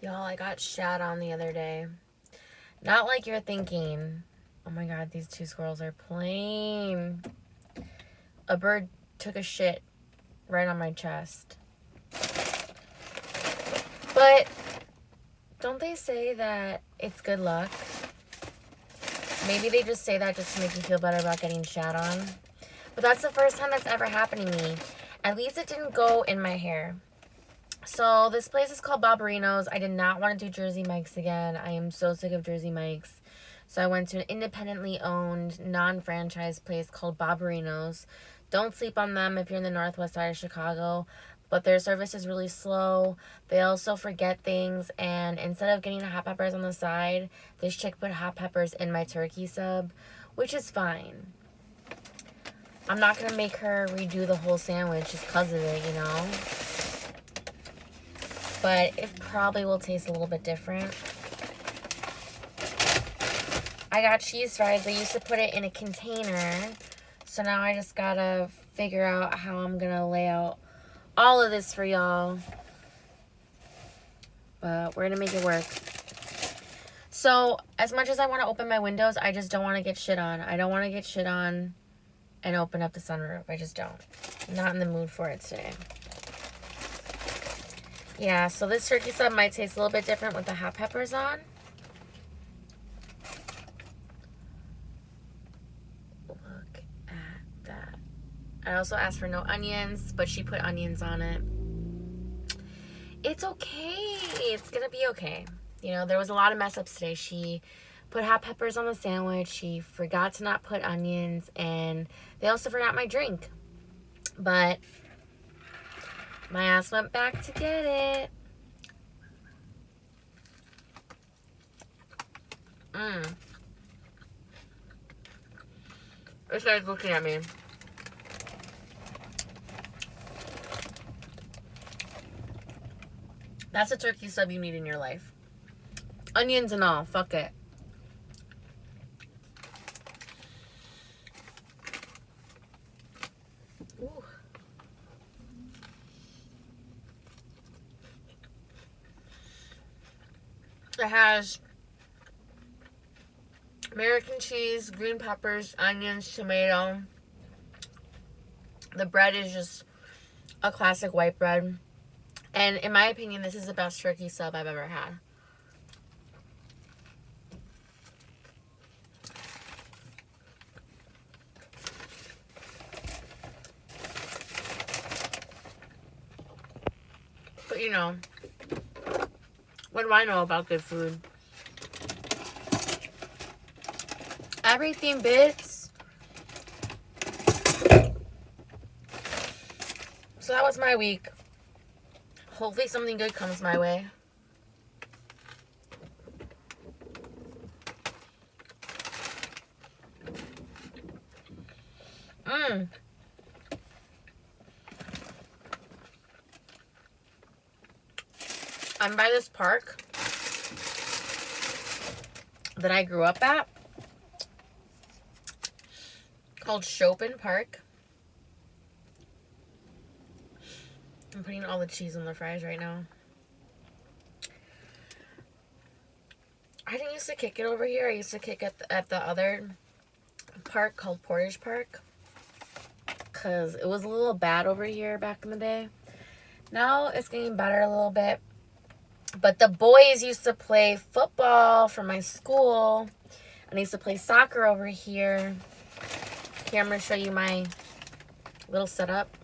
Y'all, I got shat on the other day. Not like you're thinking, oh my god, these two squirrels are plain. A bird took a shit right on my chest. But don't they say that it's good luck? Maybe they just say that just to make you feel better about getting shat on. But that's the first time that's ever happened to me. At least it didn't go in my hair. So this place is called Barbarinos. I did not want to do Jersey Mike's again. I am so sick of Jersey Mike's. So I went to an independently owned, non-franchise place called Barbarinos. Don't sleep on them if you're in the northwest side of Chicago. But their service is really slow. They also forget things. And instead of getting hot peppers on the side, this chick put hot peppers in my turkey sub, which is fine. I'm not going to make her redo the whole sandwich just because of it, you know? But it probably will taste a little bit different. I got cheese fries. I used to put it in a container. So now I just gotta figure out how I'm gonna lay out all of this for y'all. But we're gonna make it work. So as much as I want to open my windows, I just don't want to get shit on. I don't want to get shit on and open up the sunroof. I just don't. I'm not in the mood for it today. Yeah, so this turkey sub might taste a little bit different with the hot peppers on. Look at that. I also asked for no onions, but she put onions on it. It's okay. It's going to be okay. You know, there was a lot of mess ups today. She put hot peppers on the sandwich. She forgot to not put onions. And they also forgot my drink. But my ass went back to get it. This guy's looking at me. That's a turkey sub you need in your life. Onions and all. Fuck it. Ooh. It has American cheese, green peppers, onions, tomato. The bread is just a classic white bread. And in my opinion, this is the best turkey sub I've ever had. But you know, what do I know about good food? Everything bits. So that was my week. Hopefully something good comes my way. I'm by this park that I grew up at called Chopin Park. I'm putting all the cheese on the fries right now. I didn't used to kick it over here. I used to kick it at the other park called Portage Park, because it was a little bad over here back in the day. Now it's getting better a little bit. But the boys used to play football for my school. And I used to play soccer over here. Here, I'm going to show you my little setup.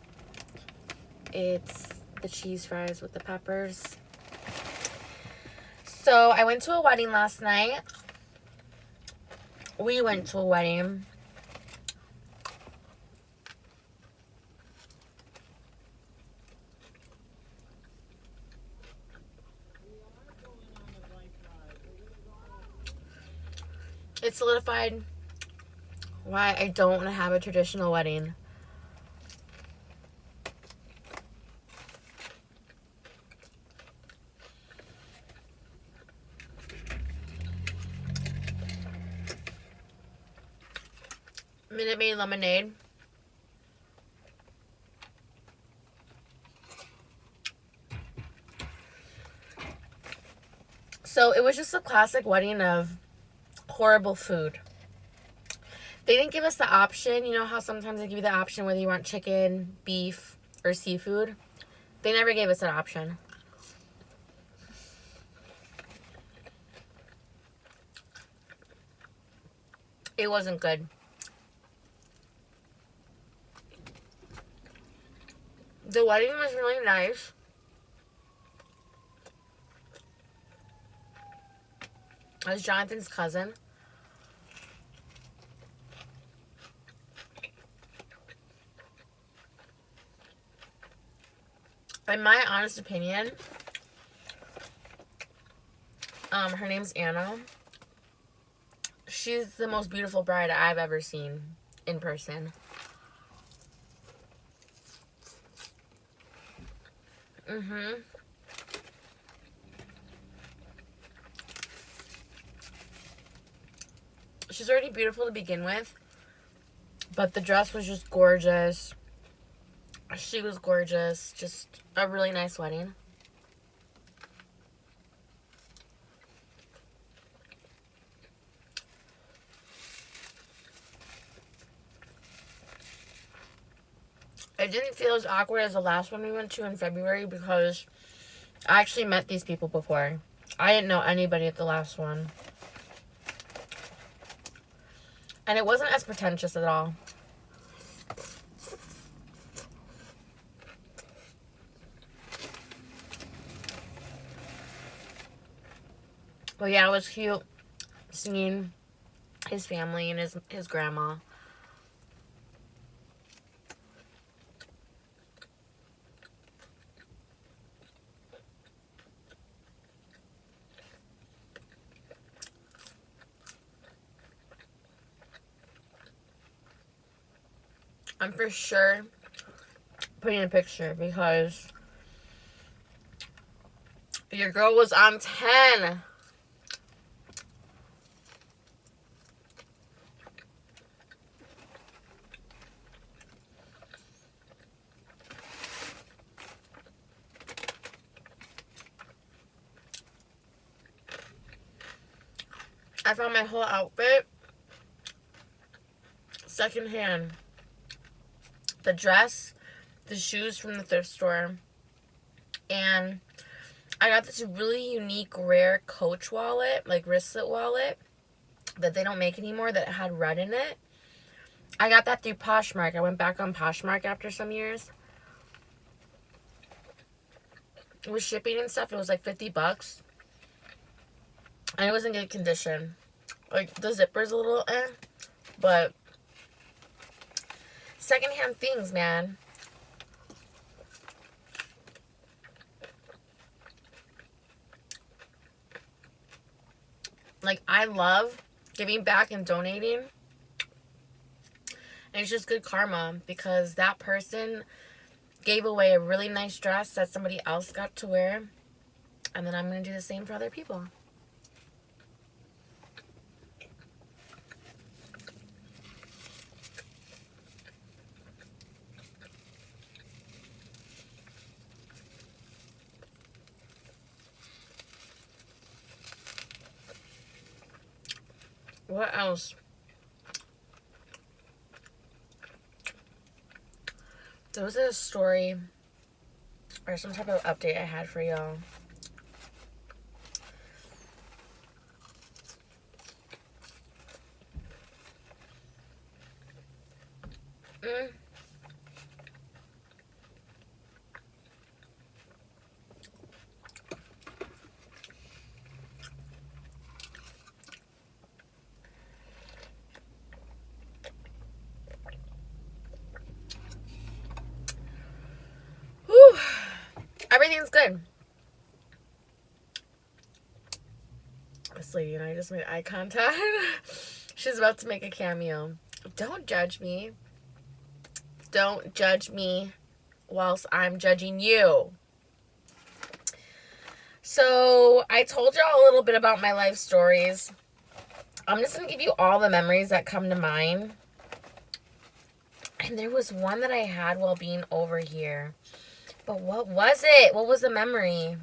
It's the cheese fries with the peppers. So I went to a wedding last night. We went to a wedding. It solidified why I don't want to have a traditional wedding. Minute Maid lemonade. So it was just a classic wedding of horrible food. They didn't give us the option. You know how sometimes they give you the option whether you want chicken, beef, or seafood? They never gave us that option. It wasn't good. The wedding was really nice. It was Jonathan's cousin. In my honest opinion, her name's Anna. She's the most beautiful bride I've ever seen in person. She's already beautiful to begin with, but the dress was just gorgeous. She was gorgeous. Just a really nice wedding. I didn't feel as awkward as the last one we went to in February because I actually met these people before. I didn't know anybody at the last one. And it wasn't as pretentious at all. But yeah, it was cute seeing his family and his grandma. I'm for sure putting a picture because your girl was on 10. I found my whole outfit secondhand. The dress, the shoes from the thrift store, and I got this really unique, rare Coach wallet, like wristlet wallet, that they don't make anymore, that had red in it. I got that through Poshmark. I went back on Poshmark after some years. With shipping and stuff, it was like $50. And it was in good condition. Like, the zipper's a little but secondhand things, man. Like, I love giving back and donating. And it's just good karma because that person gave away a really nice dress that somebody else got to wear. And then I'm going to do the same for other people. What else? There was a story or some type of update I had for y'all. Whew. Everything's good. This lady and I just made eye contact. She's about to make a cameo. Don't judge me. Don't judge me whilst I'm judging you. So, I told y'all a little bit about my life stories. I'm just going to give you all the memories that come to mind. And there was one that I had while being over here. But what was it? What was the memory?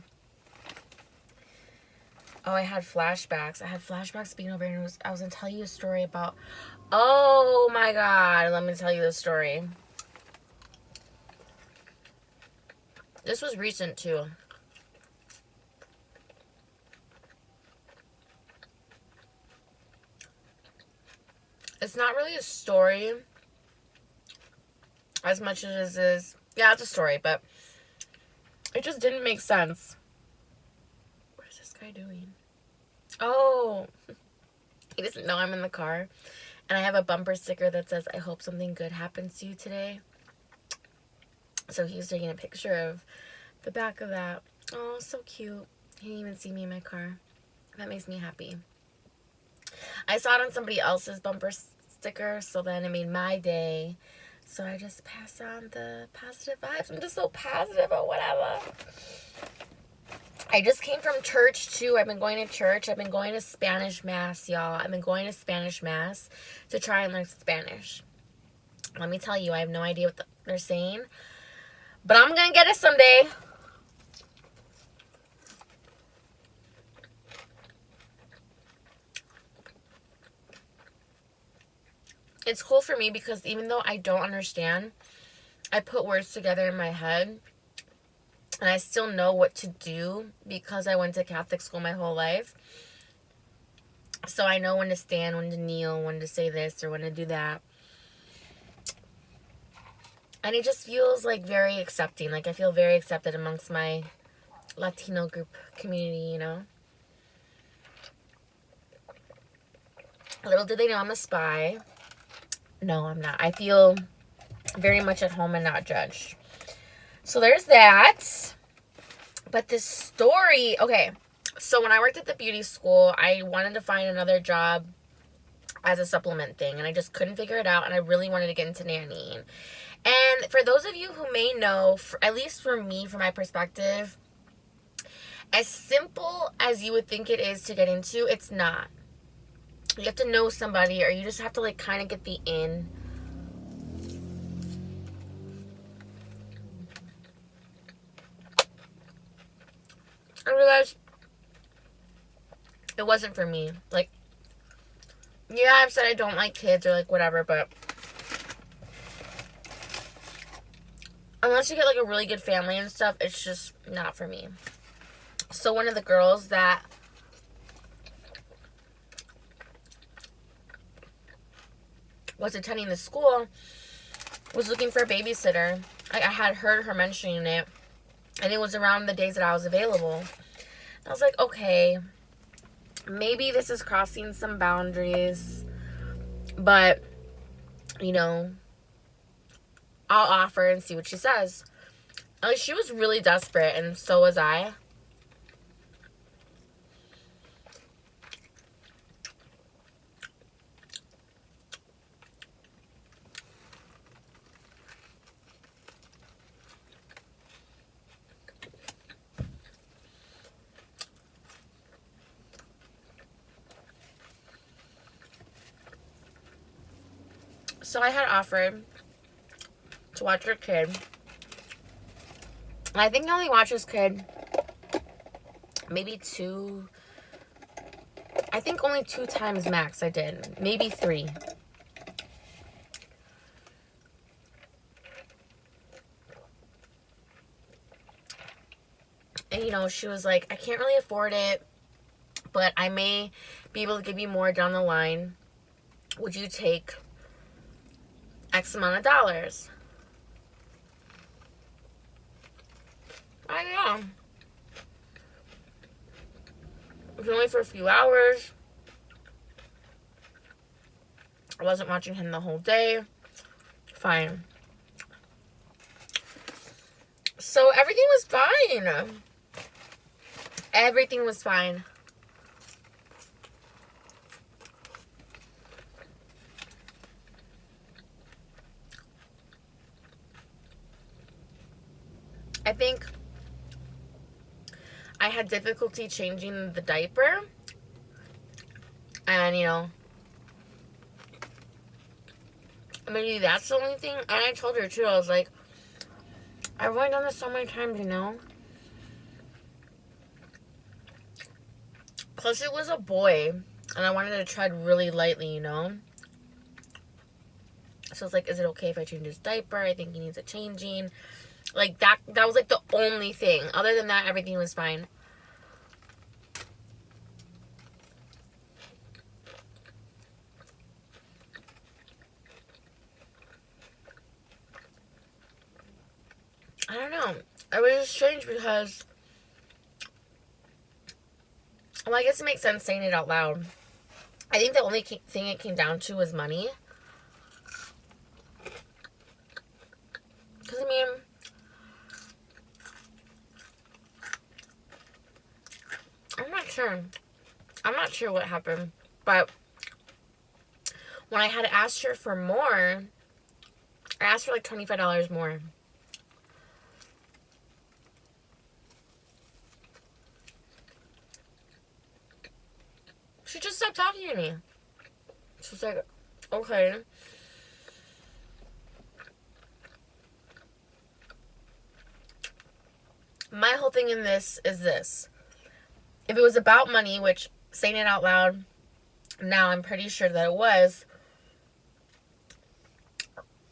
Oh, I had flashbacks. I had flashbacks being over here, and I was going to tell you a story about... Oh, my God. Let me tell you this story. This was recent, too. It's not really a story as much as it is... Yeah, it's a story, but it just didn't make sense. What is this guy doing? Oh, he doesn't know I'm in the car. And I have a bumper sticker that says, I hope something good happens to you today. So he's taking a picture of the back of that. Oh, so cute. He didn't even see me in my car. That makes me happy. I saw it on somebody else's bumper sticker, so then it made my day. So I just pass on the positive vibes. I'm just so positive or whatever. I just came from church, too. I've been going to church. I've been going to Spanish Mass, y'all. I've been going to Spanish Mass to try and learn Spanish. Let me tell you, I have no idea what they're saying. But I'm going to get it someday. It's cool for me because even though I don't understand, I put words together in my head. And I still know what to do because I went to Catholic school my whole life. So I know when to stand, when to kneel, when to say this or when to do that. And it just feels like very accepting. Like I feel very accepted amongst my Latino group community, you know. Little do they know I'm a spy. No, I'm not. I feel very much at home and not judged. So there's that. But this story, okay. So when I worked at the beauty school, I wanted to find another job as a supplement thing. And I just couldn't figure it out. And I really wanted to get into nannying. And for those of you who may know, at least for me, from my perspective, as simple as you would think it is to get into, it's not. You have to know somebody, or you just have to like kind of get the in. I realized it wasn't for me. Like, yeah, I've said I don't like kids or like whatever, but unless you get like a really good family and stuff, it's just not for me. So one of the girls that was attending the school was looking for a babysitter. I had heard her mentioning it, and it was around the days that I was available. I was like, okay, maybe this is crossing some boundaries, but, you know, I'll offer and see what she says. Like, she was really desperate, and so was I. So I had offered to watch her kid. And I think I only watched this kid maybe only 2 times max I did. Maybe 3. And, you know, she was like, I can't really afford it, but I may be able to give you more down the line. Would you take X amount of dollars? I know. It was only for a few hours. I wasn't watching him the whole day. Fine. So everything was fine. Everything was fine. I think I had difficulty changing the diaper. And, you know, maybe that's the only thing. And I told her, too, I was like, I've only done this so many times, you know. Plus, it was a boy, and I wanted to tread really lightly, you know? So it's like, is it okay if I change his diaper? I think he needs a changing. Like, that was, like, the only thing. Other than that, everything was fine. I don't know. It was just strange because, well, I guess it makes sense saying it out loud. I think the only thing it came down to was money. Because, I mean, I'm not sure what happened. But when I had asked her for more, I asked for like $25 more. She just stopped talking to me. She was like, okay. My whole thing in this is this. If it was about money, which saying it out loud, now I'm pretty sure that it was,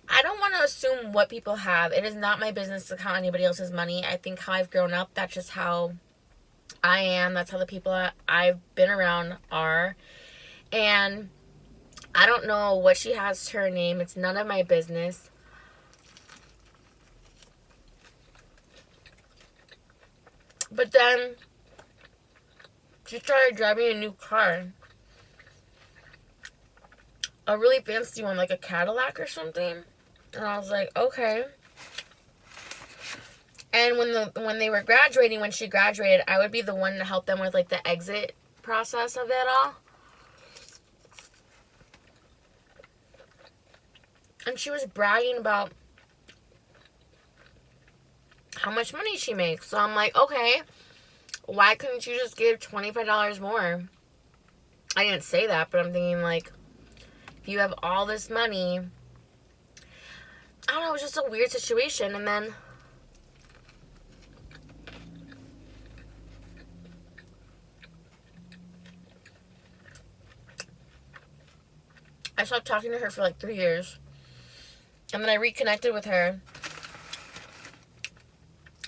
I don't want to assume what people have. It is not my business to count anybody else's money. I think how I've grown up, that's just how I am. That's how the people I've been around are. And I don't know what she has to her name. It's none of my business. But then she started driving a new car. A really fancy one, like a Cadillac or something. And I was like, okay. And when they were graduating, when she graduated, I would be the one to help them with like the exit process of it all. And she was bragging about how much money she makes. So I'm like, okay, why couldn't you just give $25 more? I didn't say that, but I'm thinking like, if you have all this money, I don't know, it was just a weird situation. And then I stopped talking to her for like 3 years. And then I reconnected with her.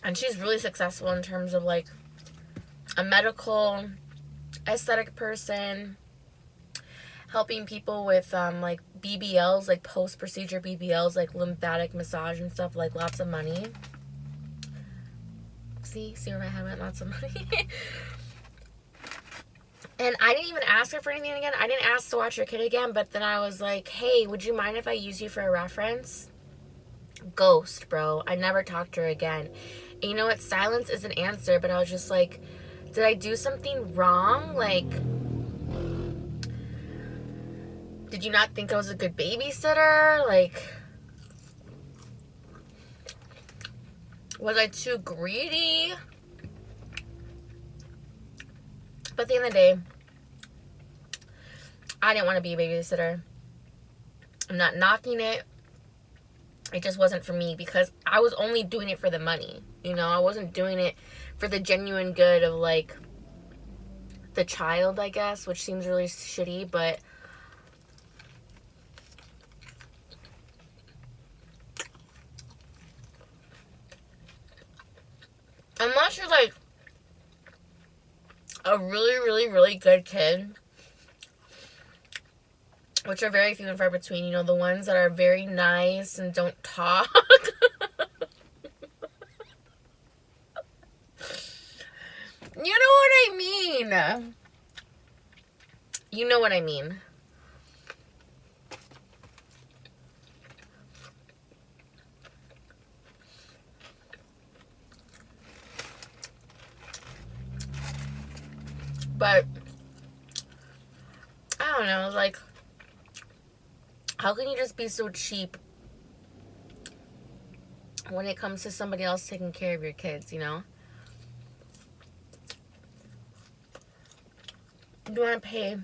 And she's really successful in terms of like a medical aesthetic person, helping people with like BBLs, like post-procedure BBLs, like lymphatic massage and stuff, like lots of money. See where my head went? Lots of money. And I didn't even ask her for anything again. I didn't ask to watch her kid again, but then I was like, hey, would you mind if I use you for a reference? Ghost, bro. I never talked to her again. And you know what? Silence is an answer, but I was just like, did I do something wrong? Like, did you not think I was a good babysitter? Like, was I too greedy? But at the end of the day, I didn't want to be a babysitter. I'm not knocking it. It just wasn't for me because I was only doing it for the money. You know, I wasn't doing it for the genuine good of, like, the child, I guess, which seems really shitty, but unless you're, like, a really, really, really good kid, which are very few and far between, you know, the ones that are very nice and don't talk. You know what I mean. You know what I mean. But I don't know, like, how can you just be so cheap when it comes to somebody else taking care of your kids, you know? You want to pay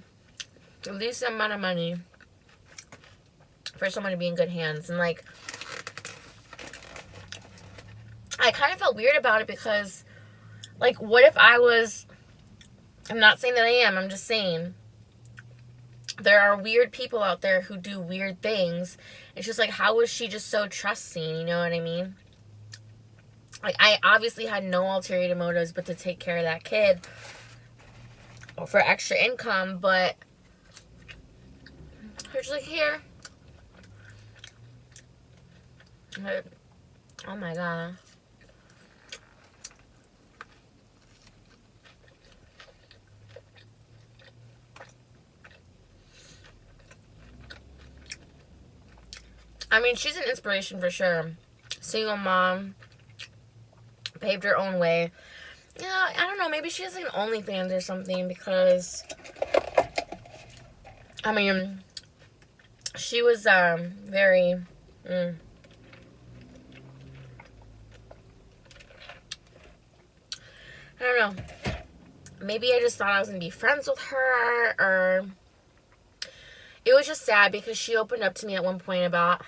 at least the amount of money for someone to be in good hands. And, like, I kind of felt weird about it because, like, what if I was I'm not saying that I am. I'm just saying there are weird people out there who do weird things. It's just like, how was she just so trusting? You know what I mean? Like, I obviously had no ulterior motives but to take care of that kid or for extra income, but her just like, here. Oh my god. I mean, she's an inspiration for sure. Single mom, paved her own way. Yeah, I don't know. Maybe she has like an OnlyFans or something, because I mean, she was very. I don't know. Maybe I just thought I was gonna be friends with her, or it was just sad because she opened up to me at one point about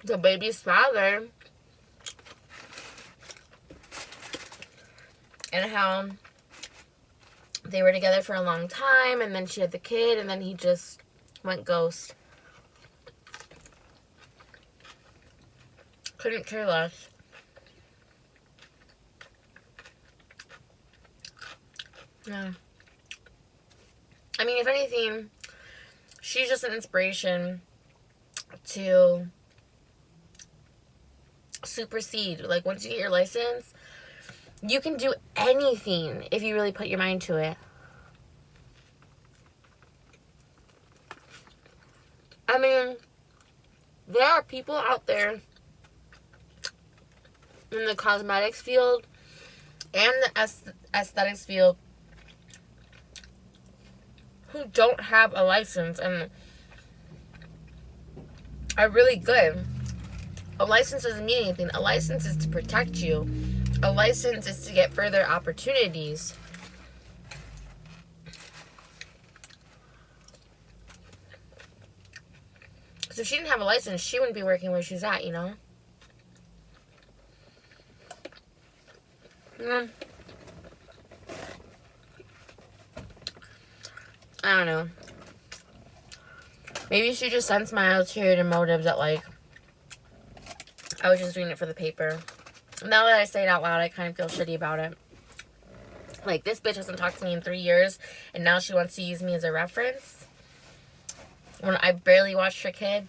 the baby's father and how they were together for a long time, and then she had the kid, and then he just went ghost. Couldn't care less. Yeah. I mean, if anything, she's just an inspiration to supersede. Like, once you get your license, you can do anything if you really put your mind to it. I mean, there are people out there in the cosmetics field and the aesthetics field who don't have a license and are really good. A license doesn't mean anything. A license is to protect you. A license is to get further opportunities. So if she didn't have a license, she wouldn't be working where she's at, you know? I don't know. Maybe she just sensed my ulterior motives that, like, I was just doing it for the paper. Now that I say it out loud, I kind of feel shitty about it. Like, this bitch hasn't talked to me in 3 years, and now she wants to use me as a reference when I barely watched her kid.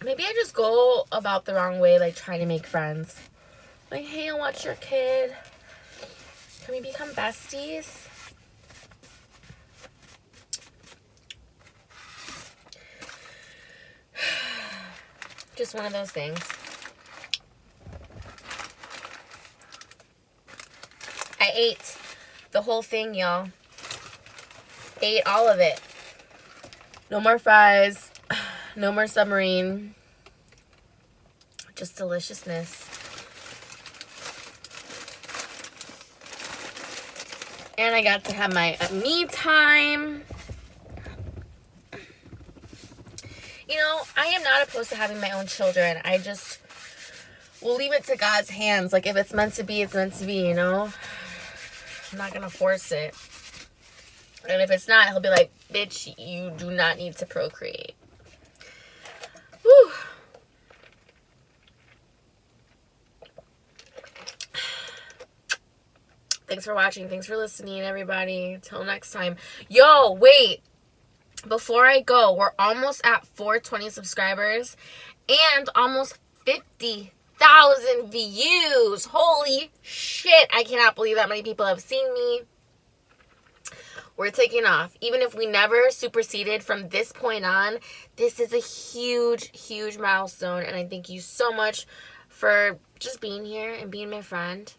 Maybe I just go about the wrong way, like, trying to make friends. Like, hey, I watch your kid. Can we become besties? Just one of those things. I ate the whole thing, y'all. Ate all of it. No more fries. No more submarine. Just deliciousness. And I got to have my me time. You know, I am not opposed to having my own children. I just will leave it to God's hands. Like, if it's meant to be, it's meant to be, you know? I'm not going to force it. And if it's not, he'll be like, bitch, you do not need to procreate. Whew. Thanks for watching. Thanks for listening, everybody. Till next time. Yo, wait. Before I go, we're almost at 420 subscribers and almost 50,000 views. Holy shit. I cannot believe that many people have seen me. We're taking off. Even if we never superseded from this point on, this is a huge, huge milestone. And I thank you so much for just being here and being my friend.